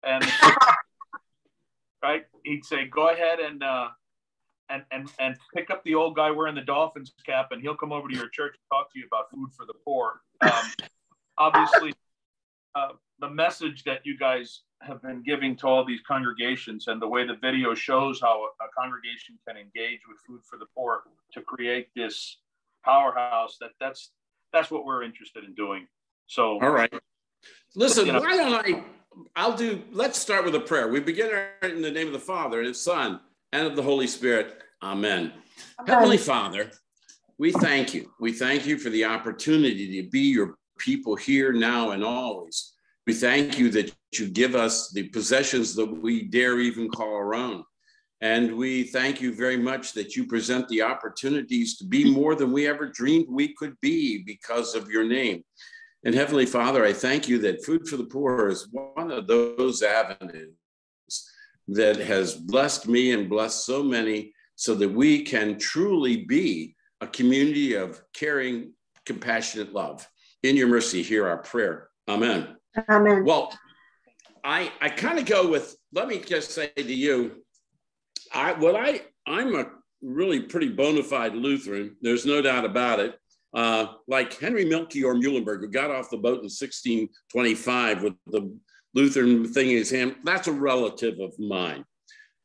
and right, he'd say, "Go ahead and pick up the old guy wearing the Dolphins cap, and he'll come over to your church and talk to you about food for the poor." Obviously, the message that you guys have been giving to all these congregations, and the way the video shows how a congregation can engage with food for the poor to create this powerhouse, that's what we're interested in doing. So, all right, listen, why don't let's start with a prayer. We begin in the name of the Father and the Son and of the Holy Spirit. Amen. Heavenly Father, we thank you. We thank you for the opportunity to be your people here, now, and always. We thank you that you give us the possessions that we dare even call our own. And we thank you very much that you present the opportunities to be more than we ever dreamed we could be because of your name. And Heavenly Father, I thank you that Food for the Poor is one of those avenues that has blessed me and blessed so many, so that we can truly be a community of caring, compassionate love. In your mercy, hear our prayer. Amen. Amen. Well, I kind of go with, let me just say to you, I'm a really pretty bona fide Lutheran. There's no doubt about it. Like Henry Melchior Muhlenberg, who got off the boat in 1625 with the Lutheran thing in his hand, that's a relative of mine.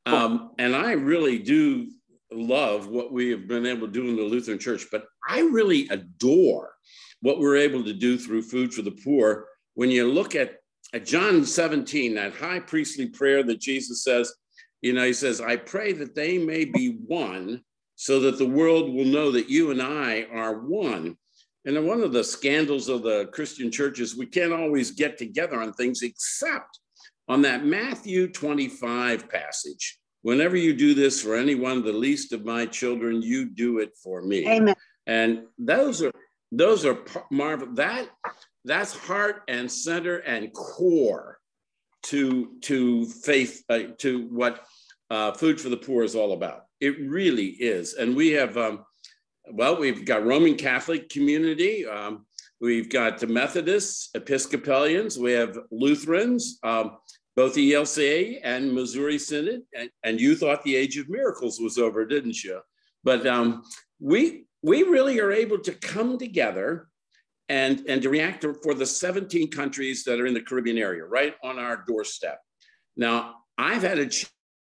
And I really do love what we have been able to do in the Lutheran Church, but I really adore what we're able to do through Food for the Poor. When you look at John 17, that high priestly prayer that Jesus says, he says, "I pray that they may be one, so that the world will know that you and I are one." And one of the scandals of the Christian church is we can't always get together on things except on that Matthew 25 passage. "Whenever you do this for any one of the least of my children, you do it for me." Amen. And those are marvel. That's heart and center and core to faith, to what Food for the Poor is all about. It really is. And we have, we've got Roman Catholic community. We've got the Methodists, Episcopalians. We have Lutherans, both ELCA and Missouri Synod. And you thought the age of miracles was over, didn't you? But we really are able to come together and to react for the 17 countries that are in the Caribbean area, right on our doorstep. Now, I've had a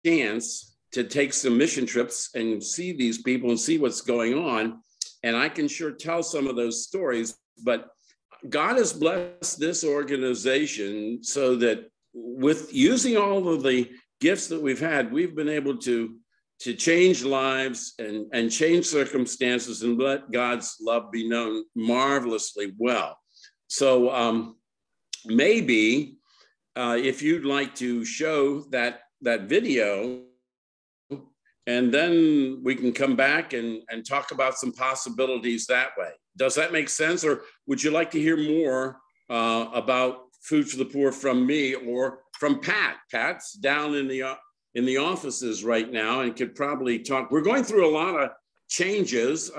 chance to take some mission trips and see these people and see what's going on, and I can sure tell some of those stories, but God has blessed this organization so that with using all of the gifts that we've had, we've been able to change lives and change circumstances and let God's love be known marvelously well. So maybe if you'd like to show that video, and then we can come back and talk about some possibilities that way. Does that make sense? Or would you like to hear more about Food for the Poor from me or from Pat? Pat's down in the offices right now and could probably talk. We're going through a lot of changes,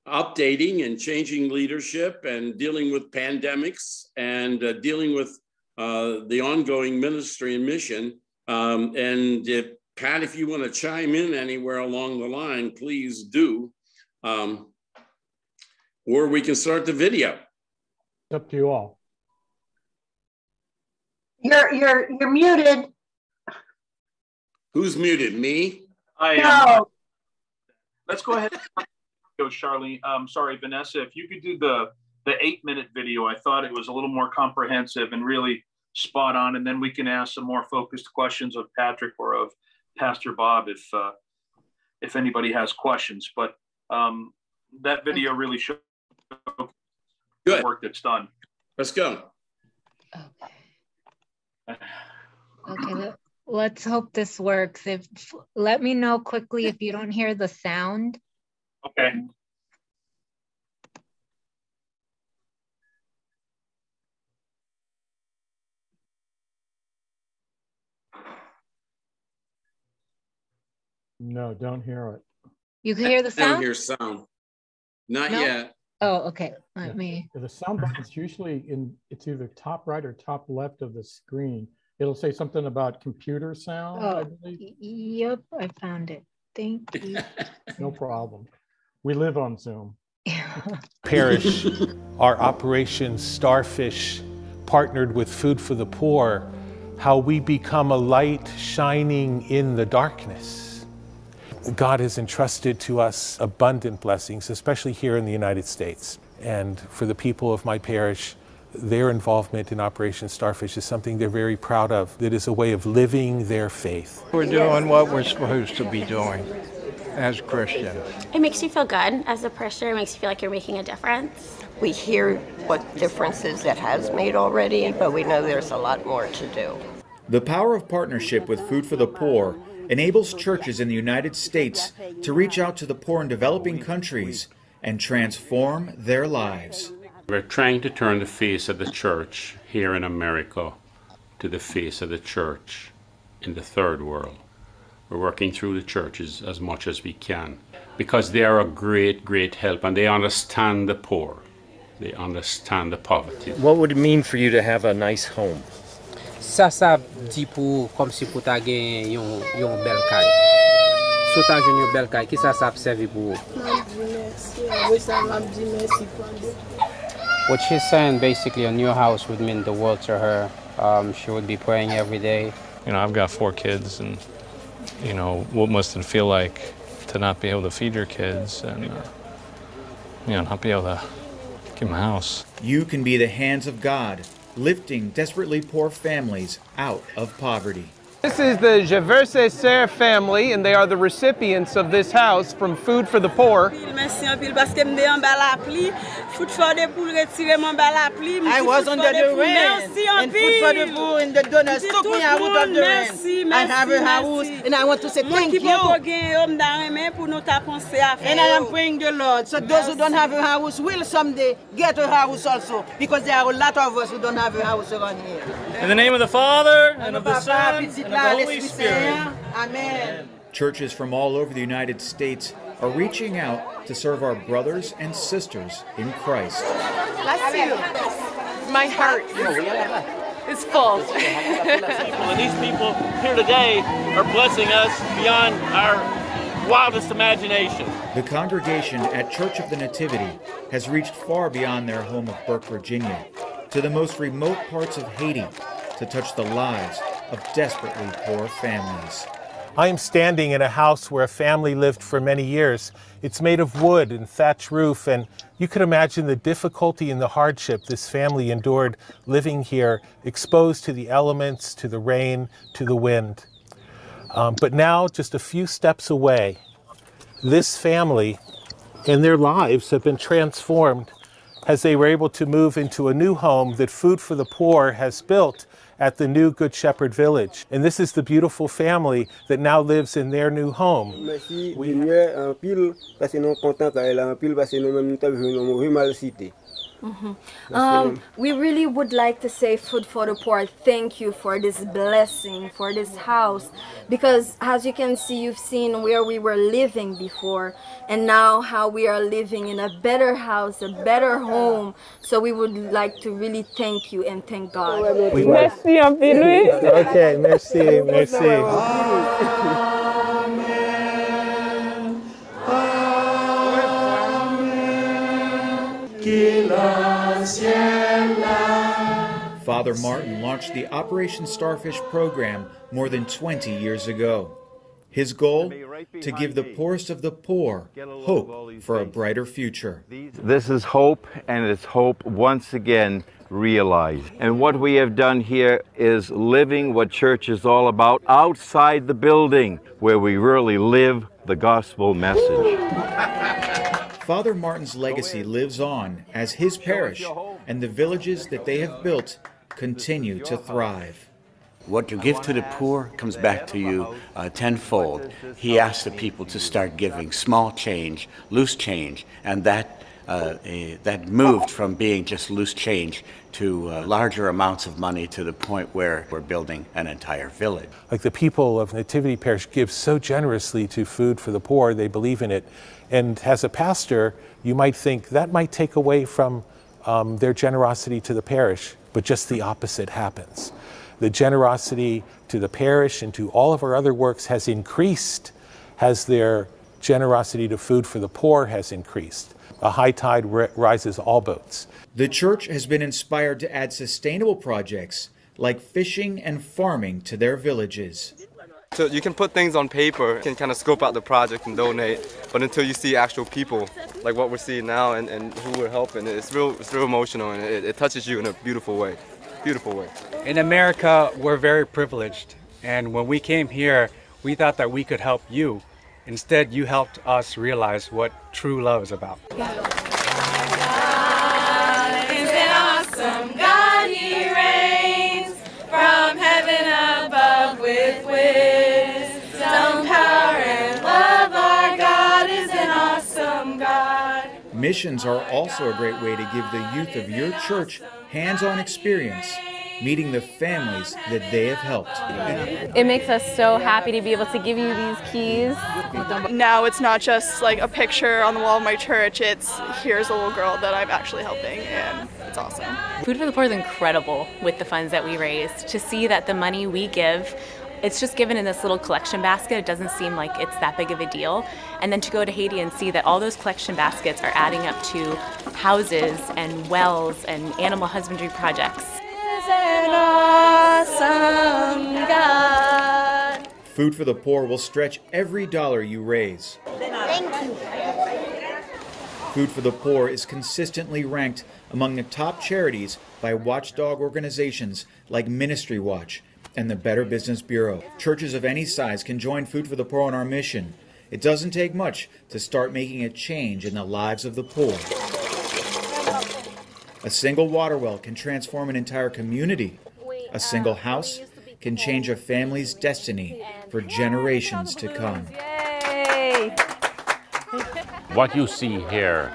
updating and changing leadership and dealing with pandemics and dealing with the ongoing ministry and mission. And Pat, if you want to chime in anywhere along the line, please do. Or we can start the video. It's up to you all. You're muted. Who's muted? Me? I am. No. Let's go ahead and go, Charlene. Sorry, Vanessa, if you could do the 8-minute video. I thought it was a little more comprehensive and really spot on, and then we can ask some more focused questions of Patrick or of Pastor Bob if anybody has questions. But that video really shows the work that's done. Let's go. Okay, let's hope this works. Let me know quickly if you don't hear the sound. Okay. No, don't hear it. You can hear the sound? I don't hear sound. Not yet. Oh, okay. Let me. The sound button's usually it's either top right or top left of the screen. It'll say something about computer sound, I Oh, believe. yep, I found it. Thank you. No problem. We live on Zoom. Parish, our Operation Starfish partnered with Food for the Poor, how we become a light shining in the darkness. God has entrusted to us abundant blessings, especially here in the United States. And for the people of my parish, their involvement in Operation Starfish is something they're very proud of. It is a way of living their faith. We're doing what we're supposed to be doing as Christians. It makes you feel good as a parishioner. It makes you feel like you're making a difference. We hear what differences that has made already, but we know there's a lot more to do. The power of partnership with Food for the Poor enables churches in the United States to reach out to the poor in developing countries and transform their lives. We're trying to turn the face of the church here in America to the face of the church in the third world. We're working through the churches as much as we can because they are a great, great help and they understand the poor. They understand the poverty. What would it mean for you to have a nice home? Ça dit pour comme si pour ta gen yon bel kay. So ta gen yon bel kay, ki ça servi pour? What she's saying, basically, a new house would mean the world to her. She would be praying every day. You know, I've got 4 kids, and you know, what must it feel like to not be able to feed your kids and you know, not be able to give them a house. You can be the hands of God, lifting desperately poor families out of poverty. This is the Javerse Serre family, and they are the recipients of this house from Food for the Poor. I was under the rain, and Food for the Poor and the donors took me out of the rain. I have a house, and I want to say thank you. And I am praying the Lord, so those who don't have a house will someday get a house also, because there are a lot of us who don't have a house around here. In the name of the Father, and of the Son, and of the Holy Spirit. Amen. Churches from all over the United States are reaching out to serve our brothers and sisters in Christ. Bless you. My heart is full. And these people here today are blessing us beyond our wildest imagination. The congregation at Church of the Nativity has reached far beyond their home of Burke, Virginia, to the most remote parts of Haiti to touch the lives of desperately poor families. I am standing in a house where a family lived for many years. It's made of wood and thatch roof, and you can imagine the difficulty and the hardship this family endured living here, exposed to the elements, to the rain, to the wind. But now, just a few steps away, this family and their lives have been transformed as they were able to move into a new home that Food for the Poor has built at the new Good Shepherd Village. And this is the beautiful family that now lives in their new home. We really would like to say Food for the Poor, thank you for this blessing, for this house, because as you can see, you've seen where we were living before, and now how we are living in a better house, a better home. So we would like to really thank you and thank God. Merci, Okay, merci, merci. Father Martin launched the Operation Starfish program more than 20 years ago. His goal? To give the poorest of the poor hope for a brighter future. This is hope, and it's hope once again realized. And what we have done here is living what church is all about outside the building, where we really live the gospel message. Father Martin's legacy lives on as his parish and the villages that they have built continue to thrive. What you give to the poor comes back to you tenfold. He asked the people to start giving small change, loose change, and that moved from being just loose change to larger amounts of money, to the point where we're building an entire village. Like the people of Nativity Parish give so generously to Food for the Poor, they believe in it. And as a pastor, you might think that might take away from their generosity to the parish, but just the opposite happens. The generosity to the parish and to all of our other works has increased as their generosity to Food for the Poor has increased. A high tide rises all boats. The church has been inspired to add sustainable projects like fishing and farming to their villages. So you can put things on paper, you can kind of scope out the project and donate, but until you see actual people, like what we're seeing now and who we're helping, it's real emotional, and it touches you in a beautiful way. Beautiful way. In America, we're very privileged, and when we came here, we thought that we could help you. Instead, you helped us realize what true love is about. God is an awesome God, He reigns from heaven above with wisdom, power, and love. Our God is an awesome God. Missions are also a great way to give the youth of your church hands-on experience, meeting the families that they have helped. It makes us so happy to be able to give you these keys. Now it's not just like a picture on the wall of my church, it's here's a little girl that I'm actually helping, and it's awesome. Food for the Poor is incredible with the funds that we raise. To see that the money we give, it's just given in this little collection basket. It doesn't seem like it's that big of a deal. And then to go to Haiti and see that all those collection baskets are adding up to houses and wells and animal husbandry projects. An awesome God. Food for the Poor will stretch every dollar you raise. Thank you. Food for the Poor is consistently ranked among the top charities by watchdog organizations like Ministry Watch and the Better Business Bureau. Churches of any size can join Food for the Poor on our mission. It doesn't take much to start making a change in the lives of the poor. A single water well can transform an entire community. A single house can change a family's destiny for generations to come. What you see here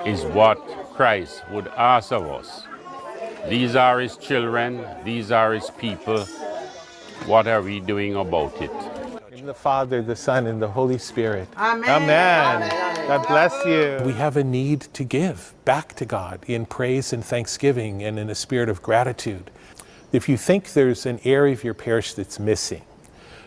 is what Christ would ask of us. These are His children, these are His people. What are we doing about it? In the Father, the Son, and the Holy Spirit. Amen. Amen. God bless you. We have a need to give back to God in praise and thanksgiving and in a spirit of gratitude. If you think there's an area of your parish that's missing,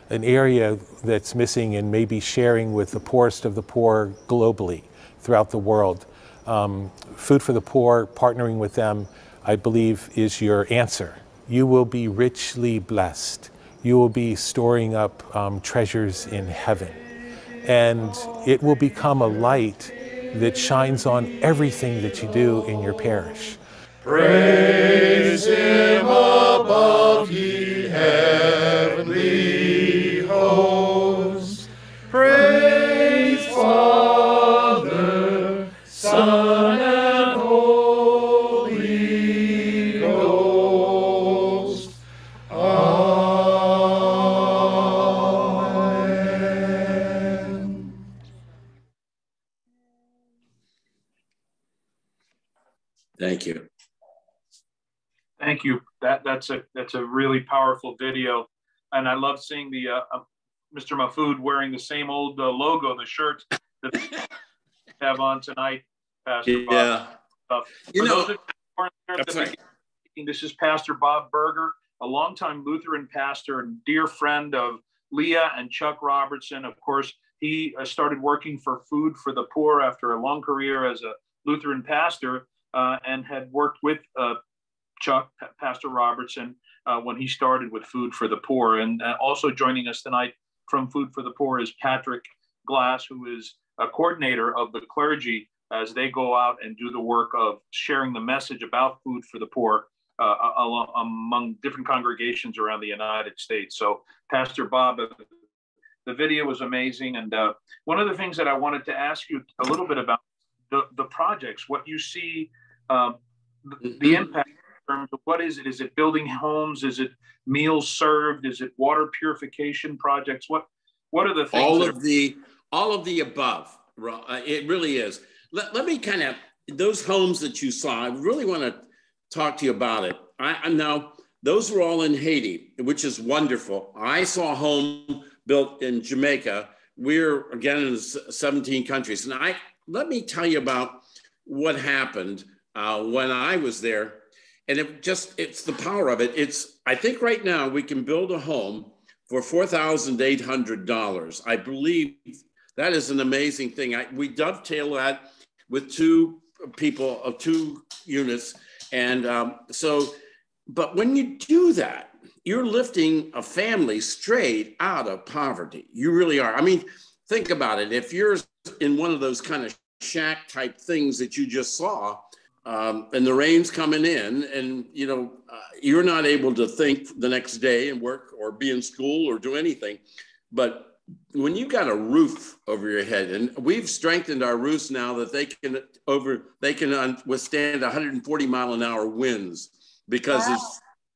an area that's missing and maybe sharing with the poorest of the poor globally throughout the world, Food for the Poor, partnering with them, I believe is your answer. You will be richly blessed. You will be storing up treasures in heaven. And it will become a light that shines on everything that you do in your parish. Praise Him above, ye heavenly hosts. Praise Father, Son, and Holy Ghost. Amen. Thank you. Thank you. That's a really powerful video, and I love seeing the Mr. Mahfoud wearing the same old logo, the shirt that we have on tonight. Pastor Bob. You know, this is Pastor Bob Berger, a longtime Lutheran pastor and dear friend of Leah and Chuck Robertson. Of course, he started working for Food for the Poor after a long career as a Lutheran pastor, and had worked with Chuck, Pastor Robertson, when he started with Food for the Poor. And also joining us tonight from Food for the Poor is Patrick Glass, who is a coordinator of the clergy as they go out and do the work of sharing the message about Food for the Poor among different congregations around the United States. So Pastor Bob, the video was amazing. And one of the things that I wanted to ask you a little bit about the projects, what you see, the impact. What is it? Is it building homes? Is it meals served? Is it water purification projects? What are the things? All of the above. It really is. Let me kind of, those homes that you saw, I really want to talk to you about it. Now, those were all in Haiti, which is wonderful. I saw a home built in Jamaica. We're again in 17 countries. And let me tell you about what happened when I was there. And it's the power of it. I think right now we can build a home for $4,800. I believe that is an amazing thing. We dovetail that with two people of 2 units. And but when you do that, you're lifting a family straight out of poverty. You really are. I mean, think about it. If you're in one of those kind of shack type things that you just saw, and the rain's coming in, and you're not able to think the next day and work or be in school or do anything. But when you've got a roof over your head, and we've strengthened our roofs now that they can withstand 140-mile-an-hour winds, because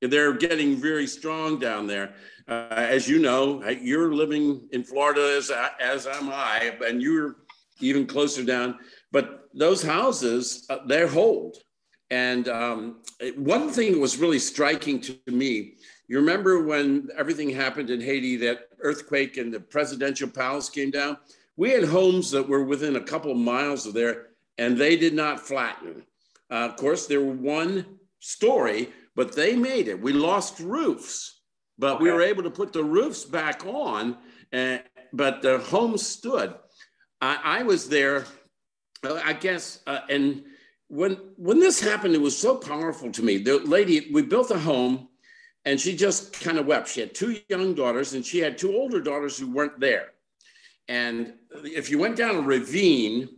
they're getting very strong down there. As you know, you're living in Florida as am I, and you're even closer down. But those houses, they hold. And one thing that was really striking to me, you remember when everything happened in Haiti, that earthquake and the presidential palace came down? We had homes that were within a couple of miles of there, and they did not flatten. Of course, they were 1 story, but they made it. We lost roofs, but we were able to put the roofs back on, but the homes stood. I was there, I guess, and when this happened, it was so powerful to me. The lady, we built a home, and she just kind of wept. She had 2 young daughters, and she had 2 older daughters who weren't there. And if you went down a ravine,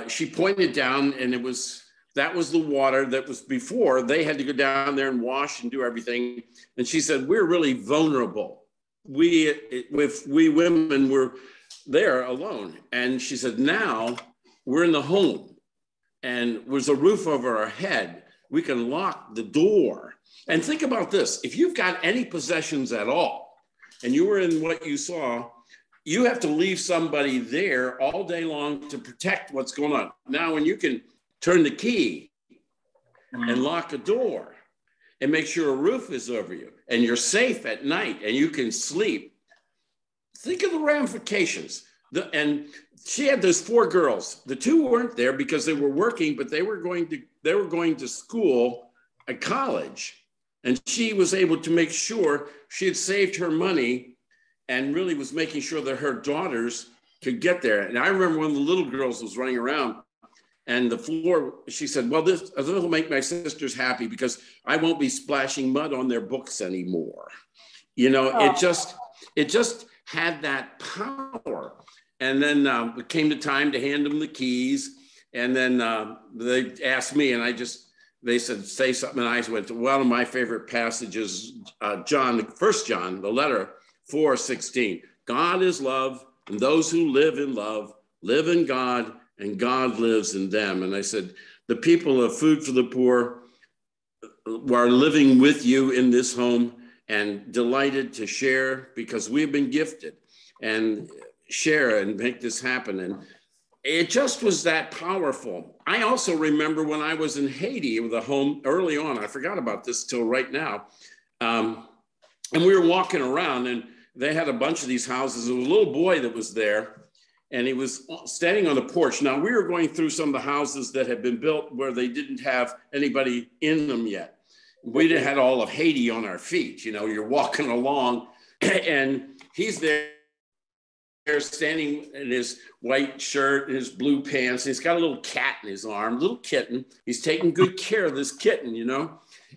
she pointed down, and that was the water that was before. They had to go down there and wash and do everything. And she said, we're really vulnerable. We women were there alone. And she said, now we're in the home, and there's a roof over our head. We can lock the door. And think about this. If you've got any possessions at all, and you were in what you saw, you have to leave somebody there all day long to protect what's going on. Now, when you can turn the key and lock a door and make sure a roof is over you and you're safe at night and you can sleep, think of the ramifications. And she had those 4 girls. The 2 weren't there because they were working, but they were going to school at college. And she was able to make sure she had saved her money and really was making sure that her daughters could get there. And I remember one of the little girls was running around, and the floor, she said, well, this will make my sisters happy because I won't be splashing mud on their books anymore. It just had that power. And then it came the time to hand them the keys. And then they asked me, and they said, say something. And I went to one of my favorite passages, John, 1 John, the letter 4:16. God is love, and those who live in love live in God, and God lives in them. And I said, the people of Food for the Poor are living with you in this home and delighted to share because we've been gifted and share and make this happen. And it just was that powerful. I also remember when I was in Haiti with a home early on, I forgot about this till right now. And we were walking around, and they had a bunch of these houses. There was a little boy that was there, and he was standing on the porch. Now, we were going through some of the houses that had been built where they didn't have anybody in them yet. We didn't have all of Haiti on our feet. You're walking along, and he's there standing in his white shirt and his blue pants. And he's got a little cat in his arm, little kitten. He's taking good care of this kitten,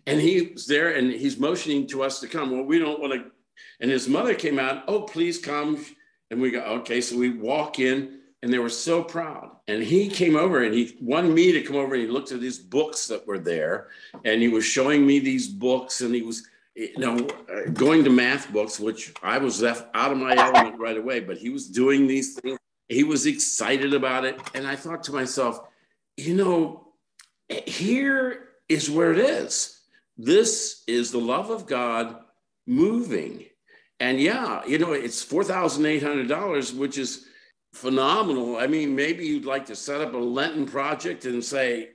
And he's there, and he's motioning to us to come. Well, we don't want to. And his mother came out, oh, please come. And we go, okay. So we walk in, and they were so proud. And he came over, and he wanted me to come over, and he looked at these books that were there. And he was showing me these books, and he was, going to math books, which I was out of my element right away. But he was doing these things. He was excited about it. And I thought to myself, here is where it is. This is the love of God moving. And yeah, it's $4,800, which is phenomenal. I mean, maybe you'd like to set up a Lenten project and say,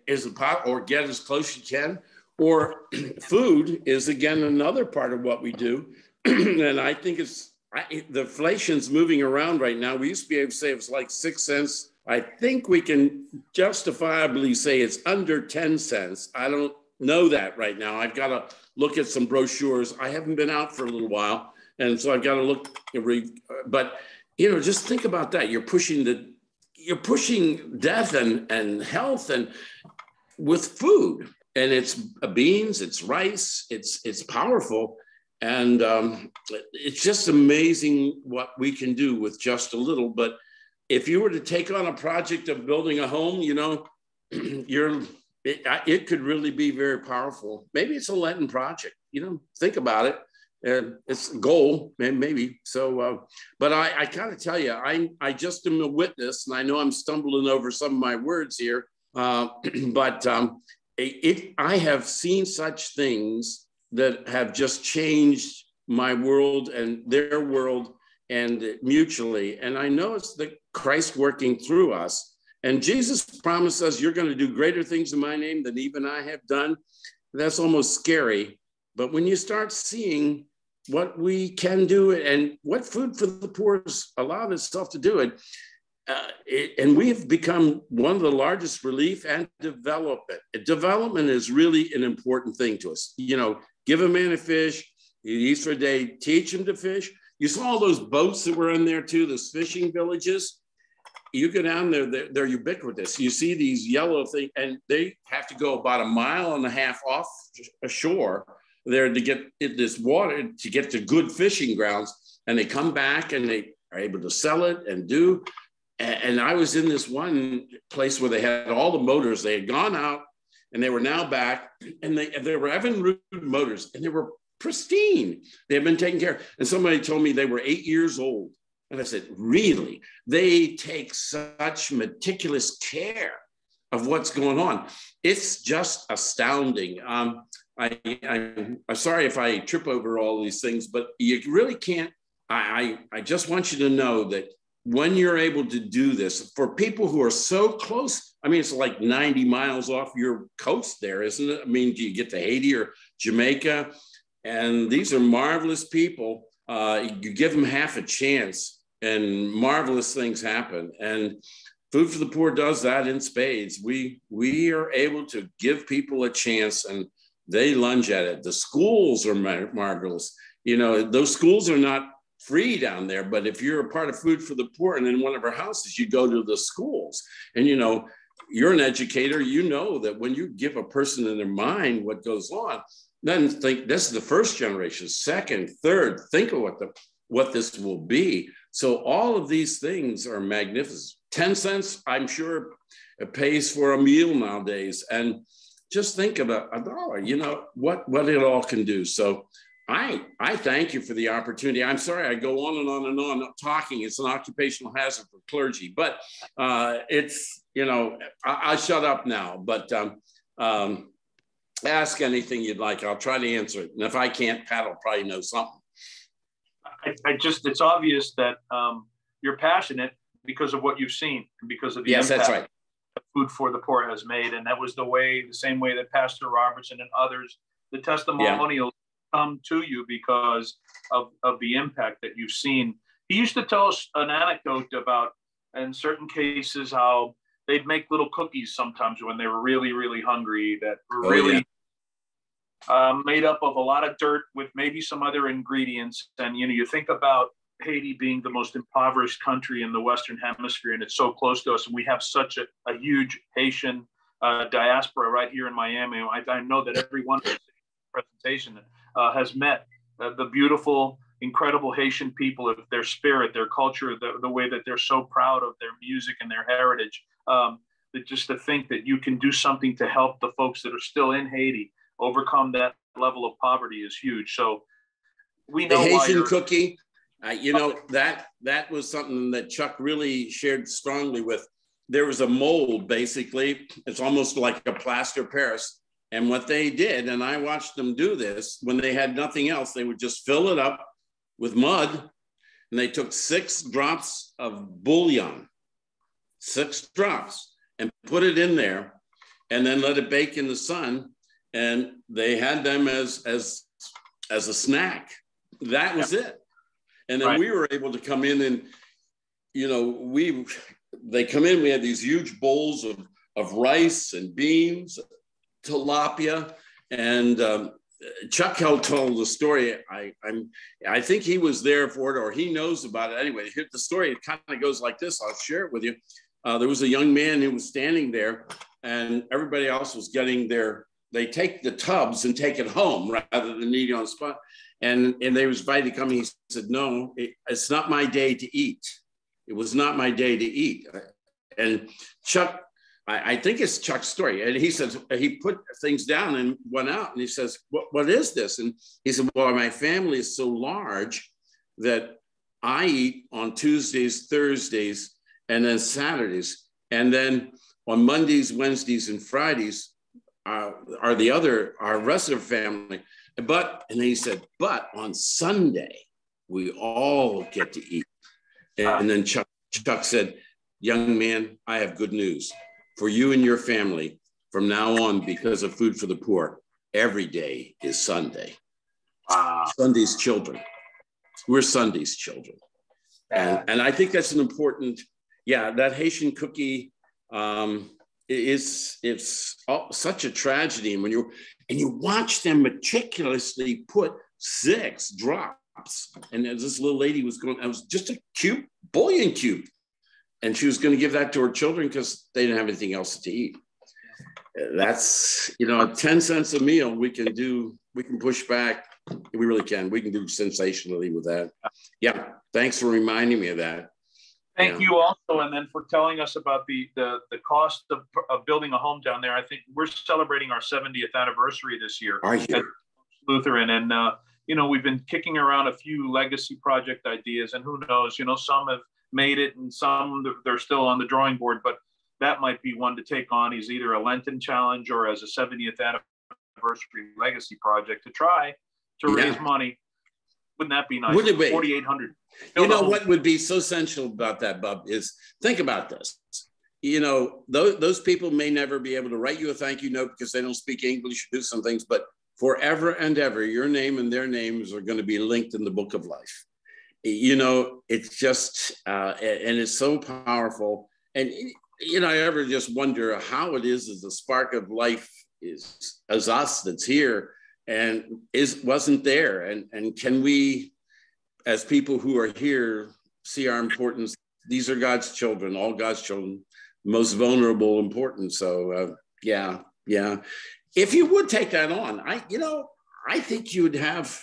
or get as close as you can, or food is again another part of what we do. And I think the inflation's moving around right now. We used to be able to say it was like 6 cents. I think we can justifiably say it's under 10 cents. I don't know that right now. I've got to look at some brochures. I haven't been out for a little while, and so I've got to look. But you know, just think about that. You're pushing death and health and with food, and it's beans, it's rice, it's powerful, and it's just amazing what we can do with just a little. But if you were to take on a project of building a home, you know, it could really be very powerful. Maybe it's a Lenten project, you know, think about it. It's a goal, maybe. So, but I gotta tell you, I just am a witness, and I know I'm stumbling over some of my words here, but I have seen such things that have just changed my world and their world and mutually. And I know it's the Christ working through us. And Jesus promised us, you're going to do greater things in my name than even I have done. That's almost scary. But when you start seeing what we can do and what Food for the Poor has allowed itself to do, and we have become one of the largest relief and development. Development is really an important thing to us. You know, give a man a fish, he eats for a day, teach him to fish. You saw all those boats that were in there too, those fishing villages. You go down there, they're ubiquitous. You see these yellow things, and they have to go about 1.5 miles off ashore there to get this water, to get to good fishing grounds. And they come back and they are able to sell it and do. And I was in this one place where they had all the motors. They had gone out and they were now back, and they were Evinrude motors, and they were pristine. They had been taken care of. And somebody told me they were 8 years old. And I said, really? They take such meticulous care of what's going on. It's just astounding. I'm sorry if I trip over all these things, but you really can't. I just want you to know that when you're able to do this, for people who are so close, I mean, it's like 90 miles off your coast there, isn't it? I mean, do you get to Haiti or Jamaica? And these are marvelous people. You give them half a chance, and marvelous things happen. And Food for the Poor does that in spades. We are able to give people a chance, and they lunge at it. The schools are marvelous. You know, those schools are not free down there, but if you're a part of Food for the Poor and in one of our houses, you go to the schools. And, you know, you're an educator, you know that when you give a person in their mind what goes on, then think this is the first generation, second, third, think of what this will be. So all of these things are magnificent. 10 cents, I'm sure, it pays for a meal nowadays. And just think of a dollar, you know, what it all can do. So I thank you for the opportunity. I'm sorry I go on and on and on talking. It's an occupational hazard for clergy, but it's, you know, I'll shut up now, but ask anything you'd like. I'll try to answer it. And if I can't, Pat will probably know something. It's obvious that you're passionate because of what you've seen and because of the impact that's right. that Food for the Poor has made. And that was the same way that Pastor Robertson and others, the testimonials come to you because of the impact that you've seen. He used to tell us an anecdote about, in certain cases, how they'd make little cookies sometimes when they were really, really hungry that were made up of a lot of dirt with maybe some other ingredients. And, you know, you think about Haiti being the most impoverished country in the Western Hemisphere, and it's so close to us. And we have such a huge Haitian diaspora right here in Miami. I know that every one of this presentation has met the beautiful, incredible Haitian people, of their spirit, their culture, the way that they're so proud of their music and their heritage. That just to think that you can do something to help the folks that are still in Haiti overcome that level of poverty is huge. So we know the Haitian cookie, you know, that was something that Chuck really shared strongly with. There was a mold, basically. It's almost like a plaster Paris. And what they did, and I watched them do this, when they had nothing else, they would just fill it up with mud, and they took 6 drops of bouillon, 6 drops, and put it in there, and then let it bake in the sun. And they had them as a snack. That was it. And then we were able to come in and, you know, they come in, we had these huge bowls of rice and beans, tilapia, And Chuck told the story. I think he was there for it, or he knows about it. Anyway, the story kind of goes like this. I'll share it with you. There was a young man who was standing there, and everybody else was getting they take the tubs and take it home rather than eating on the spot. And they was invited to come. He said, no, it's not my day to eat. It was not my day to eat. And Chuck, I think it's Chuck's story. And he says, he put things down and went out, and he says, what is this? And he said, well, my family is so large that I eat on Tuesdays, Thursdays, and then Saturdays. And then on Mondays, Wednesdays, and Fridays our rest of the family. And he said, but on Sunday, we all get to eat. And then Chuck said, young man, I have good news for you and your family. From now on, because of Food for the Poor, every day is Sunday. Sunday's children. We're Sunday's children. And I think that's an important, that Haitian cookie, it's such a tragedy. And when you watch them meticulously put 6 drops, and this little lady was going, it was just a cube, bouillon cube, and she was going to give that to her children because they didn't have anything else to eat. That's 10 cents a meal. We can push back. We really can. We can do sensationally with that. Yeah, thanks for reminding me of that. Thank you also, and then for telling us about the cost of building a home down there. I think we're celebrating our 70th anniversary this year at Lutheran, and we've been kicking around a few legacy project ideas, and who knows, some have made it, and some they're still on the drawing board. But that might be one to take on as either a Lenten challenge or as a 70th anniversary legacy project to try to raise money. Wouldn't that be nice? Wouldn't it be? 4,800. What would be so essential about that, Bub, is think about this. Those people may never be able to write you a thank you note because they don't speak English or do some things, but forever and ever, your name and their names are going to be linked in the book of life. It's just, and it's so powerful. And, I ever just wonder how it is as the spark of life is as us that's here and wasn't there. And can we, as people who are here, see our importance? These are God's children, all God's children, most vulnerable, important. So yeah. If you would take that on, I think you would have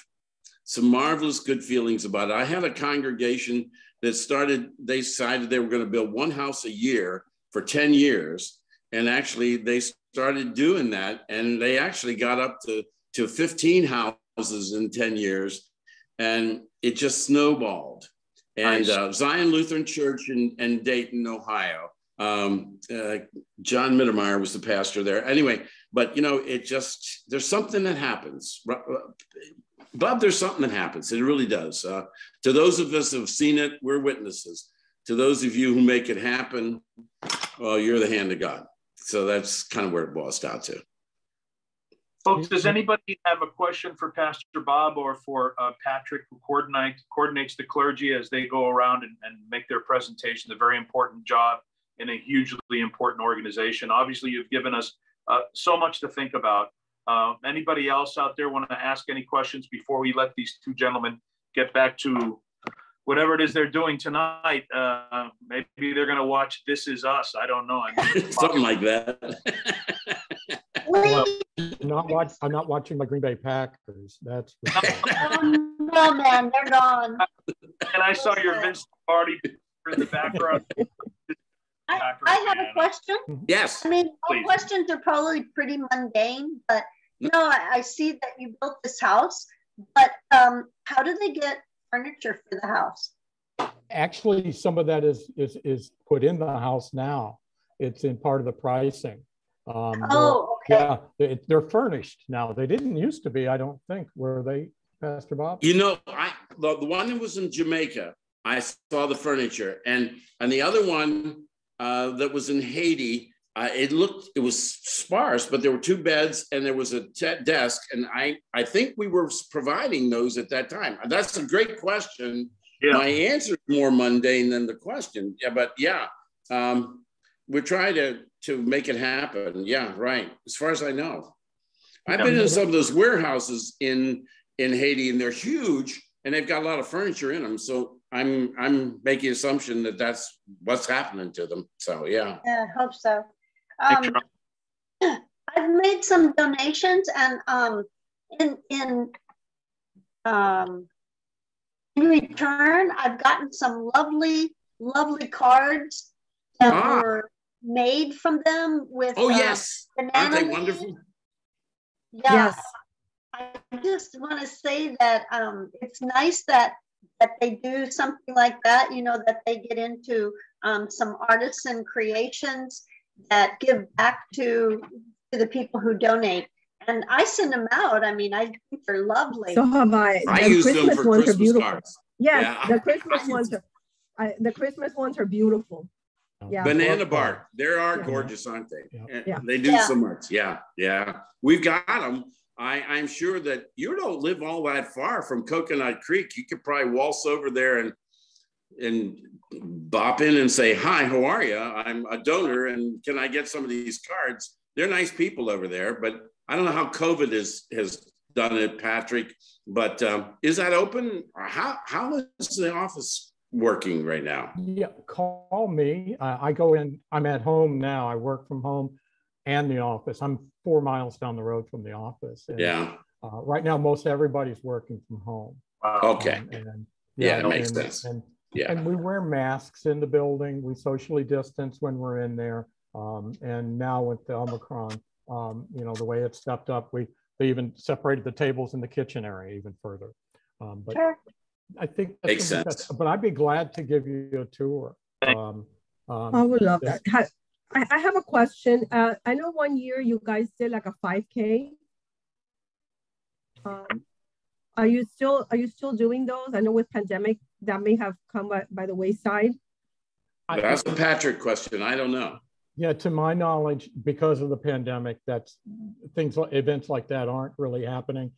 some marvelous good feelings about it. I had a congregation that they decided they were going to build one house a year for 10 years. And actually they started doing that. And they actually got up to 15 houses in 10 years. And it just snowballed. And Zion Lutheran Church in Dayton, Ohio, John Mittermeier was the pastor there. Anyway, but there's something that happens. Bob, there's something that happens. It really does. To those of us who have seen it, we're witnesses. To those of you who make it happen, well, you're the hand of God. So that's kind of where it boils down to. Folks, does anybody have a question for Pastor Bob or for Patrick, who coordinates the clergy as they go around and make their presentation? A very important job in a hugely important organization. Obviously, you've given us so much to think about. Anybody else out there want to ask any questions before we let these two gentlemen get back to whatever it is they're doing tonight? Maybe they're going to watch This Is Us. I don't know. Something like that. Well, I'm not watching my Green Bay Packers. That's for sure. No, man, they're gone. And I saw your Vince Lombardi in the background. I have a question. Yes. I mean, all questions are probably pretty mundane, but I see that you built this house, but how do they get furniture for the house? Actually, some of that is put in the house now. It's in part of the pricing. Okay. Yeah, they're furnished now. They didn't used to be, I don't think. Were they, Pastor Bob? The one that was in Jamaica, I saw the furniture, and the other one that was in Haiti, it was sparse, but there were 2 beds and there was a desk, and I think we were providing those at that time. That's a great question. Yeah. My answer is more mundane than the question. Yeah, but we're trying to make it happen. Yeah, right. As far as I know, I've been in some of those warehouses in Haiti, and they're huge, and they've got a lot of furniture in them. So I'm making assumption that that's what's happening to them. So yeah. Yeah, I hope so. I've made some donations, and in return, I've gotten some lovely cards that were made from them with. Oh yes, aren't they wonderful? Yeah. Yes. I just want to say that it's nice that they do something like that. You know, that they get into some artisan creations that give back to the people who donate. And I send them out. I mean, I think they're lovely. So have I. I use them for Christmas cards. Yes, yeah. The Christmas ones are. The Christmas ones are beautiful. Yeah. Banana bark. They are gorgeous, aren't they? Yeah. They do so much. Yeah, yeah. We've got them. I'm sure that you don't live all that far from Coconut Creek. You could probably waltz over there and bop in and say, "Hi, how are you? I'm a donor, and can I get some of these cards?" They're nice people over there, but I don't know how COVID has done it, Patrick. But is that open? How is the office working right now? Yeah, call me. I go in. I'm at home now. I work from home and the office. I'm 4 miles down the road from the office. And, yeah. Right now, most everybody's working from home. Okay. Yeah, it makes sense. And we wear masks in the building. We socially distance when we're in there. And now with the Omicron, you know, the way it's stepped up, they even separated the tables in the kitchen area even further. But sure. I think that's makes sense. But I'd be glad to give you a tour. I would love that. I have a question. I know one year you guys did like a 5K. Are you still doing those? I know with pandemic that may have come by the wayside. That's a Patrick question. I don't know. Yeah, to my knowledge, because of the pandemic, events like that aren't really happening.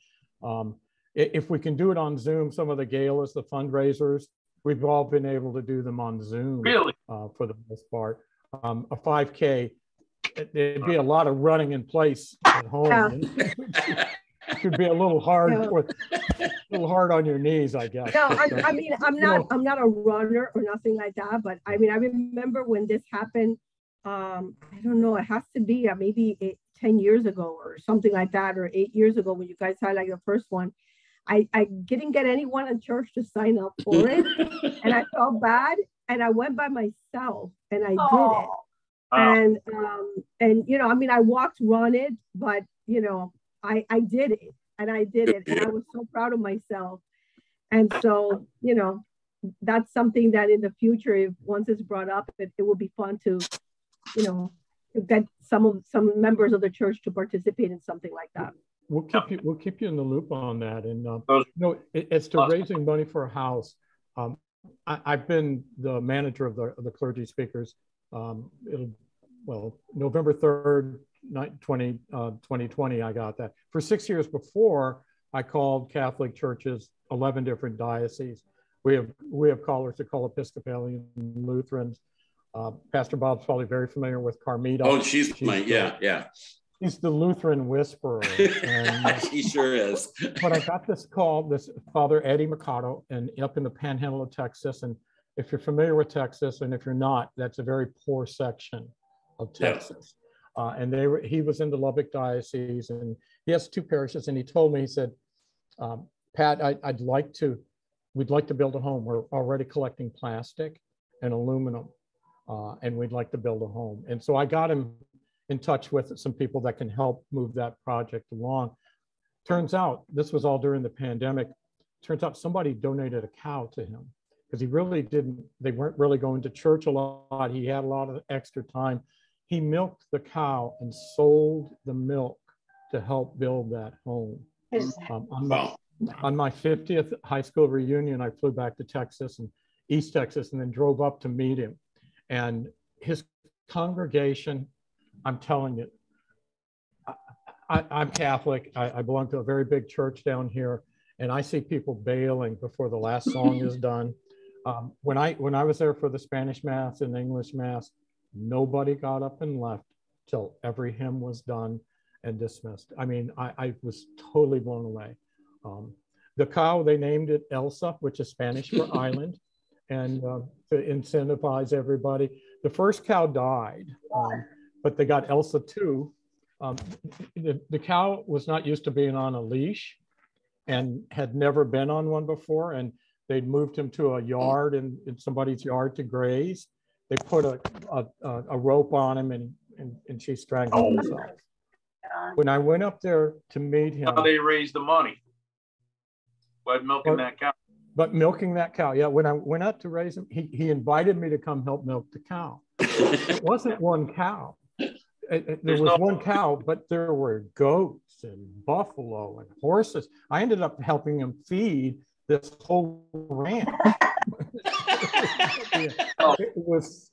If we can do it on Zoom, some of the galas, the fundraisers, we've all been able to do them on Zoom. Really? For the most part. A 5K, there'd be a lot of running in place at home. Yeah. It could be a little hard, a little hard on your knees, I guess. No, I mean, I'm not a runner or nothing like that, but I mean, I remember when this happened. I don't know, it has to be maybe 10 years ago or something like that, or 8 years ago when you guys had like the first one. I didn't get anyone in church to sign up for it, and I felt bad, and I went by myself, and I did it. And you know, I mean, I run it, but you know, I did it, and I did it, and I was so proud of myself. And so, you know, that's something that in the future, if once it's brought up, it will be fun to, you know, get some members of the church to participate in something like that. We'll keep you in the loop on that. And you know, as to raising money for a house, I've been the manager of the clergy speakers. November 3rd, 2020, I got that. For 6 years before, I called Catholic churches, 11 different dioceses. We have callers that call Episcopalian, Lutherans. Pastor Bob's probably very familiar with Carmita. Oh, she's yeah. He's the Lutheran whisperer. And, he sure is. But I got this call, this Father Eddie Mercado, and up in the Panhandle of Texas. And if you're familiar with Texas, and if you're not, that's a very poor section of Texas. Yeah. And he was in the Lubbock Diocese, and he has 2 parishes. And he told me, he said, Pat, we'd like to build a home. We're already collecting plastic and aluminum, and we'd like to build a home. And so I got him in touch with some people that can help move that project along. Turns out, this was all during the pandemic. Turns out somebody donated a cow to him because they weren't really going to church a lot. He had a lot of extra time. He milked the cow and sold the milk to help build that home. On my 50th high school reunion, I flew back to Texas and East Texas and then drove up to meet him. And his congregation, I'm telling you, I'm Catholic. I belong to a very big church down here, and I see people bailing before the last song is done. When I was there for the Spanish Mass and English Mass, nobody got up and left till every hymn was done. and dismissed. I mean, I was totally blown away. The cow, they named it Elsa, which is Spanish for island, and to incentivize everybody. The first cow died, but they got Elsa too. The cow was not used to being on a leash and had never been on one before, and they'd moved him to a yard in somebody's yard to graze. They put a rope on him, and she strangled herself. When I went up there to meet him, how they raised the money by milking that cow. But milking that cow, yeah. When I went up to raise him, he invited me to come help milk the cow. It wasn't one cow. There was one cow, but there were goats and buffalo and horses. I ended up helping him feed this whole ranch. It was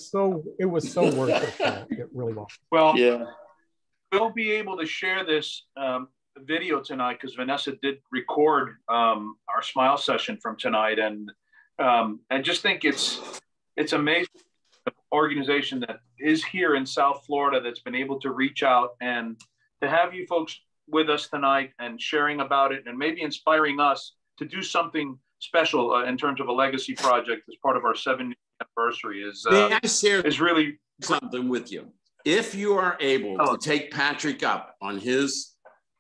so worth it. It really was. Well, yeah. We'll be able to share this video tonight because Vanessa did record our smile session from tonight, and I just think it's amazing. The organization that is here in South Florida that's been able to reach out and to have you folks with us tonight and sharing about it and maybe inspiring us to do something special in terms of a legacy project as part of our 70th anniversary is really something with you. If you are able to take Patrick up on his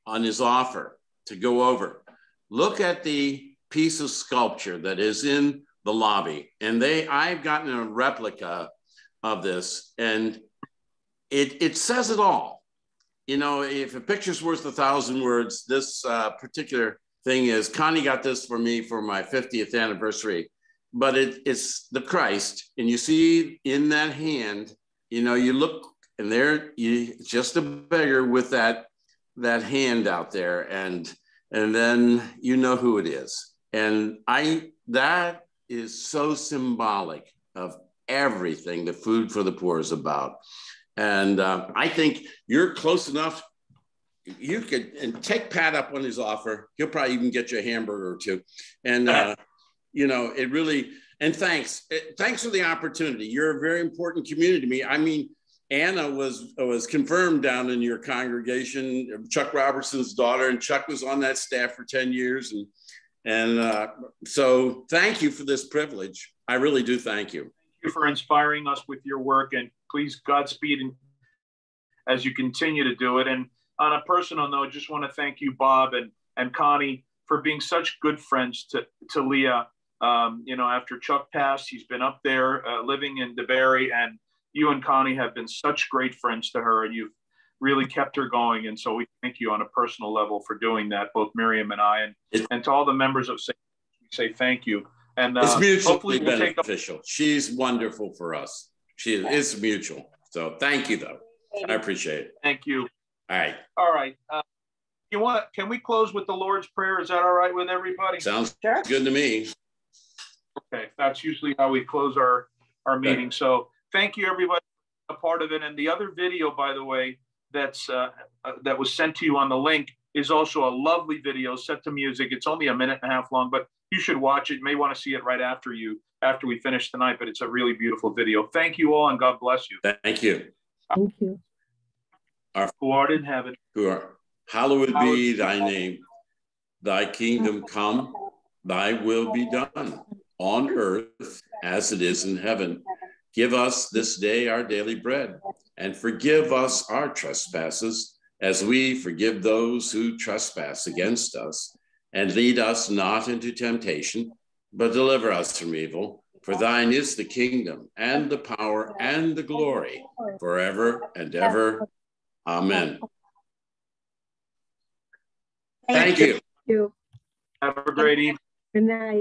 offer to go over, look at the piece of sculpture that is in the lobby. And I've gotten a replica of this, and it says it all. You know, if a picture's worth 1,000 words, this particular thing is, Connie got this for me for my 50th anniversary, but it's the Christ. And you see in that hand, you know, you look, and there, just a beggar with that hand out there, and then you know who it is. And that is so symbolic of everything that Food for the Poor is about. And I think you're close enough. You could take Pat up on his offer. He'll probably even get you a hamburger or two. And you know, it really. And thanks for the opportunity. You're a very important community to me. I mean, Anna was confirmed down in your congregation, Chuck Robertson's daughter, and Chuck was on that staff for 10 years. And so thank you for this privilege. I really do thank you. Thank you for inspiring us with your work, and please Godspeed as you continue to do it. And on a personal note, just want to thank you, Bob and Connie, for being such good friends to Leah. You know, after Chuck passed, he's been up there living in DeBerry, and you and Connie have been such great friends to her, and you've really kept her going. And so we thank you on a personal level for doing that, both Miriam and I, and to all the members of SAFE, we say thank you. And it's mutually beneficial. She's wonderful for us. It's mutual. So thank you, though. I appreciate it. Thank you. All right. All right. Can we close with the Lord's Prayer? Is that all right with everybody? Sounds good to me. Okay. That's usually how we close our meeting. Okay. So thank you, everybody, a part of it. And the other video, by the way, that was sent to you on the link is also a lovely video set to music. It's only 1.5 minutes long, but you should watch it. You may want to see it right after we finish tonight, but it's a really beautiful video. Thank you all, and God bless you. Thank you. Thank you. Who art in heaven. Hallowed be thy name. Thy kingdom come, thy will be done on earth as it is in heaven. Give us this day our daily bread, and forgive us our trespasses as we forgive those who trespass against us. And lead us not into temptation, but deliver us from evil. For thine is the kingdom and the power and the glory forever and ever. Amen. Thank you. Have a great evening. Good night.